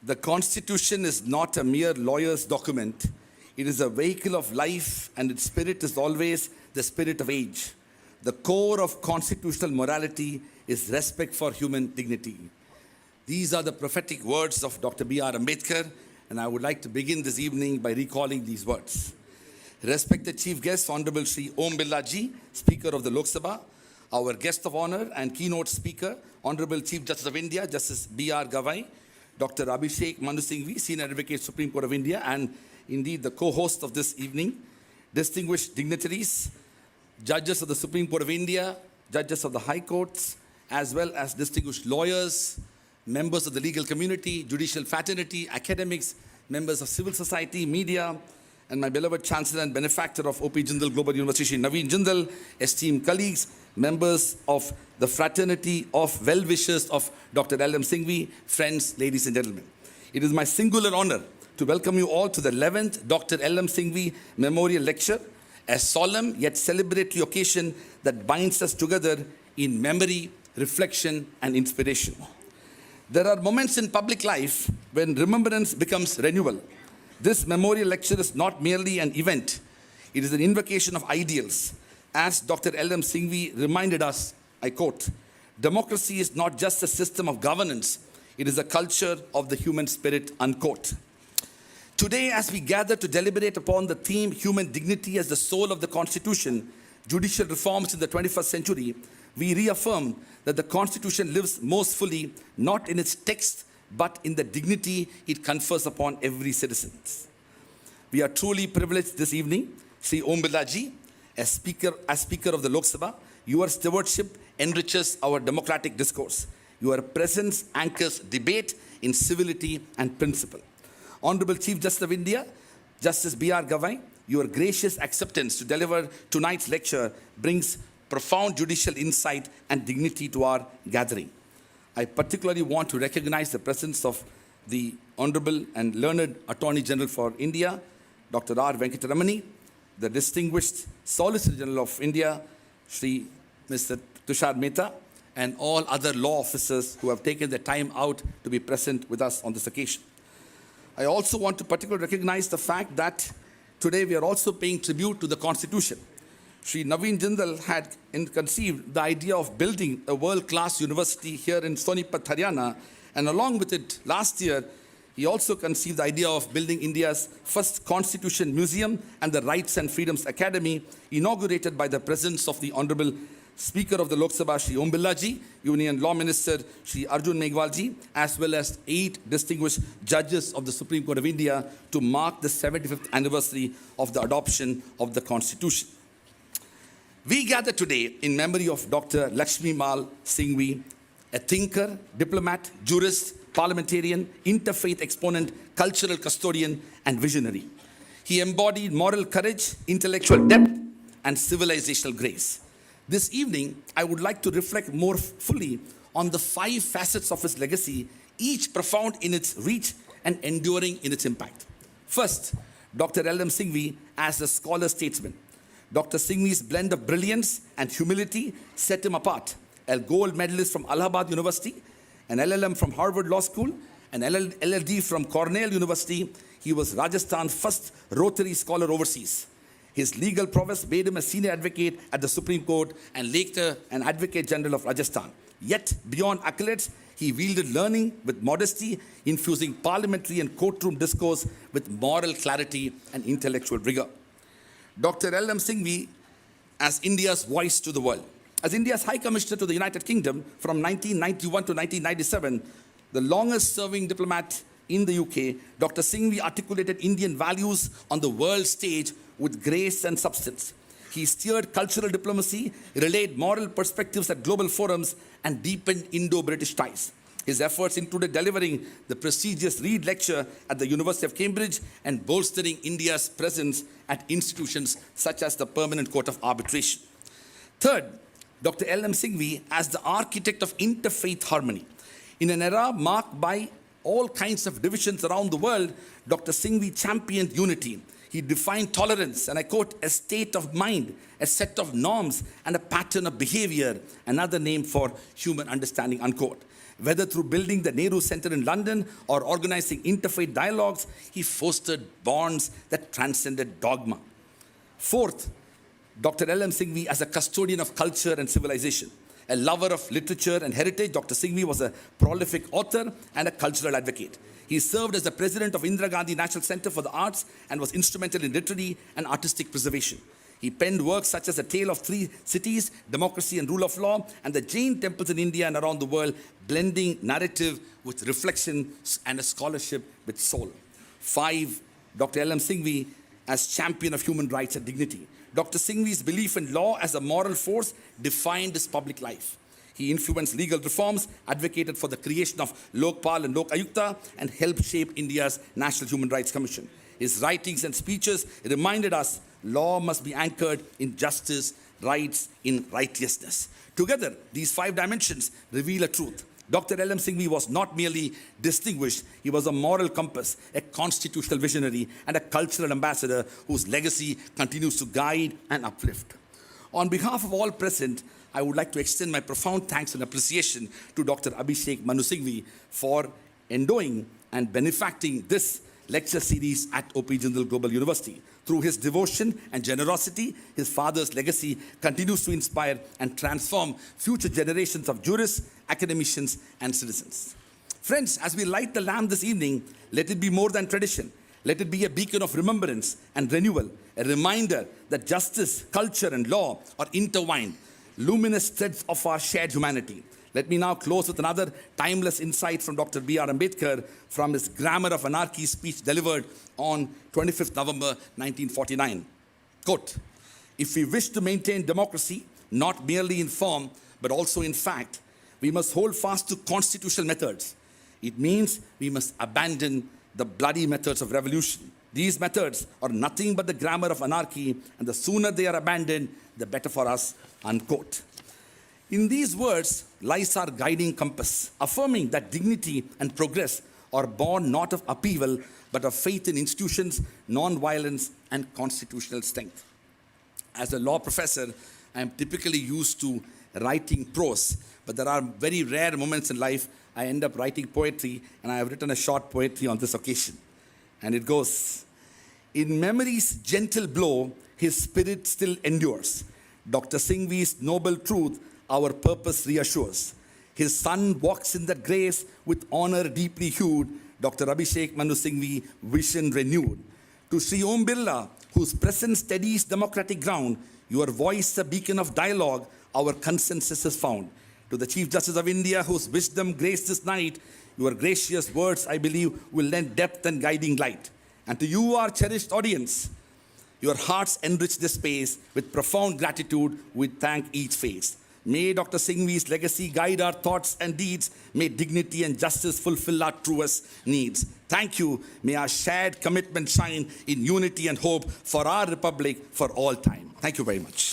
The Constitution is not a mere lawyer's document. It is a vehicle of life, and its spirit is always the spirit of age. The core of constitutional morality is respect for human dignity. These are the prophetic words of Dr. B.R. Ambedkar, and I would like to begin this evening by recalling these words. Respected Chief Guest, Honorable Shri Om Birla Ji, Speaker of the Lok Sabha, our guest of honor and keynote speaker, Honorable Chief Justice of India, Justice B.R. Gavai, Dr. Abhishek Manu Singhvi, Senior Advocate, Supreme Court of India, and indeed the co-host of this evening, distinguished dignitaries, judges of the Supreme Court of India, judges of the High Courts, as well as distinguished lawyers, members of the legal community, judicial fraternity, academics, members of civil society, media, and my beloved Chancellor and benefactor of O.P. Jindal Global University, Shri Naveen Jindal, esteemed colleagues, members of the fraternity of well-wishers of Dr. L.M. Singhvi, friends, ladies and gentlemen. It is my singular honor to welcome you all to the 11th Dr. L.M. Singhvi Memorial Lecture, a solemn yet celebratory occasion that binds us together in memory, reflection, and inspiration. There are moments in public life when remembrance becomes renewal. This memorial lecture is not merely an event. It is an invocation of ideals. As Dr. L.M. Singhvi reminded us, I quote, democracy is not just a system of governance, it is a culture of the human spirit, unquote. Today, as we gather to deliberate upon the theme, human dignity as the soul of the Constitution, judicial reforms in the 21st century, we reaffirm that the Constitution lives most fully, not in its text, but in the dignity it confers upon every citizen. We are truly privileged this evening, Shri Om Birla Ji, as Speaker of the Lok Sabha. Your stewardship enriches our democratic discourse. Your presence anchors debate in civility and principle. Honorable Chief Justice of India, Justice B.R. Gavai, your gracious acceptance to deliver tonight's lecture brings profound judicial insight and dignity to our gathering. I particularly want to recognize the presence of the Honorable and Learned Attorney General for India, Dr. R. Venkataramani, the distinguished Solicitor General of India, Shri Mr. Tushar Mehta, and all other law officers who have taken the time out to be present with us on this occasion. I also want to particularly recognize the fact that today we are also paying tribute to the Constitution. Shri Naveen Jindal had conceived the idea of building a world-class university here in Sonipat, Haryana, and along with it, last year, he also conceived the idea of building India's first Constitution Museum and the Rights and Freedoms Academy, inaugurated by the presence of the Honorable Speaker of the Lok Sabha, Shri Om Birla Ji, Union Law Minister, Shri Arjun Megwal Ji, as well as 8 distinguished judges of the Supreme Court of India to mark the 75th anniversary of the adoption of the Constitution. We gather today in memory of Dr. Lakshmi Mal Singhvi, a thinker, diplomat, jurist, parliamentarian, interfaith exponent, cultural custodian, and visionary. He embodied moral courage, intellectual depth, and civilizational grace. This evening, I would like to reflect more fully on the 5 facets of his legacy, each profound in its reach and enduring in its impact. First, Dr. L.M. Singhvi as a scholar-statesman. Dr. Singhvi's blend of brilliance and humility set him apart. A gold medalist from Allahabad University, an LLM from Harvard Law School, an LLD from Cornell University, he was Rajasthan's first Rotary scholar overseas. His legal prowess made him a senior advocate at the Supreme Court and later an Advocate General of Rajasthan. Yet, beyond accolades, he wielded learning with modesty, infusing parliamentary and courtroom discourse with moral clarity and intellectual rigor. Dr. L.M. Singhvi as India's voice to the world. As India's High Commissioner to the United Kingdom from 1991 to 1997, the longest-serving diplomat in the UK, Dr. Singhvi articulated Indian values on the world stage with grace and substance. He steered cultural diplomacy, relayed moral perspectives at global forums, and deepened Indo-British ties. His efforts included delivering the prestigious Reed Lecture at the University of Cambridge and bolstering India's presence at institutions such as the Permanent Court of Arbitration. Third, Dr. L.M. Singhvi as the architect of interfaith harmony. In an era marked by all kinds of divisions around the world, Dr. Singhvi championed unity. He defined tolerance, and I quote, a state of mind, a set of norms, and a pattern of behavior, another name for human understanding, unquote. Whether through building the Nehru Center in London or organizing interfaith dialogues, he fostered bonds that transcended dogma. Fourth, Dr. L.M. Singhvi as a custodian of culture and civilization. A lover of literature and heritage, Dr. Singhvi was a prolific author and a cultural advocate. He served as the president of Indira Gandhi National Center for the Arts and was instrumental in literary and artistic preservation. He penned works such as A Tale of Three Cities, Democracy and Rule of Law, and the Jain temples in India and around the world, blending narrative with reflection and a scholarship with soul. 5. Dr. L.M. Singhvi as champion of human rights and dignity. Dr. Singhvi's belief in law as a moral force defined his public life. He influenced legal reforms, advocated for the creation of Lokpal and Lok Ayukta, and helped shape India's National Human Rights Commission. His writings and speeches reminded us law must be anchored in justice, rights in righteousness. Together, these 5 dimensions reveal a truth. Dr. L.M. Singhvi was not merely distinguished, he was a moral compass, a constitutional visionary, and a cultural ambassador whose legacy continues to guide and uplift. On behalf of all present, I would like to extend my profound thanks and appreciation to Dr. Abhishek Manu Singhvi for endowing and benefacting this lecture series at OP Jindal Global University. Through his devotion and generosity, his father's legacy continues to inspire and transform future generations of jurists, academicians, and citizens. Friends, as we light the lamp this evening, let it be more than tradition. Let it be a beacon of remembrance and renewal, a reminder that justice, culture, and law are intertwined, luminous threads of our shared humanity. Let me now close with another timeless insight from Dr. B.R. Ambedkar from his Grammar of Anarchy speech delivered on 25th November 1949. Quote, "If we wish to maintain democracy, not merely in form, but also in fact, we must hold fast to constitutional methods. It means we must abandon the bloody methods of revolution. These methods are nothing but the grammar of anarchy, and the sooner they are abandoned, the better for us," unquote. In these words lies our guiding compass, affirming that dignity and progress are born not of upheaval, but of faith in institutions, non-violence, and constitutional strength. As a law professor, I am typically used to writing prose, but there are very rare moments in life I end up writing poetry, and I have written a short poetry on this occasion. And it goes, "In memory's gentle blow, his spirit still endures. Dr. Singhvi's noble truth our purpose reassures. His son walks in that grace with honor deeply hued. Dr. Abhishek Manu Singhvi, vision renewed. To Sri Om Birla, whose presence steadies democratic ground, your voice a beacon of dialogue, our consensus is found. To the Chief Justice of India, whose wisdom graced this night, your gracious words, I believe, will lend depth and guiding light. And to you, our cherished audience, your hearts enrich this space. With profound gratitude, we thank each face. May Dr. Singhvi's legacy guide our thoughts and deeds. May dignity and justice fulfill our truest needs. Thank you. May our shared commitment shine in unity and hope for our republic for all time." Thank you very much.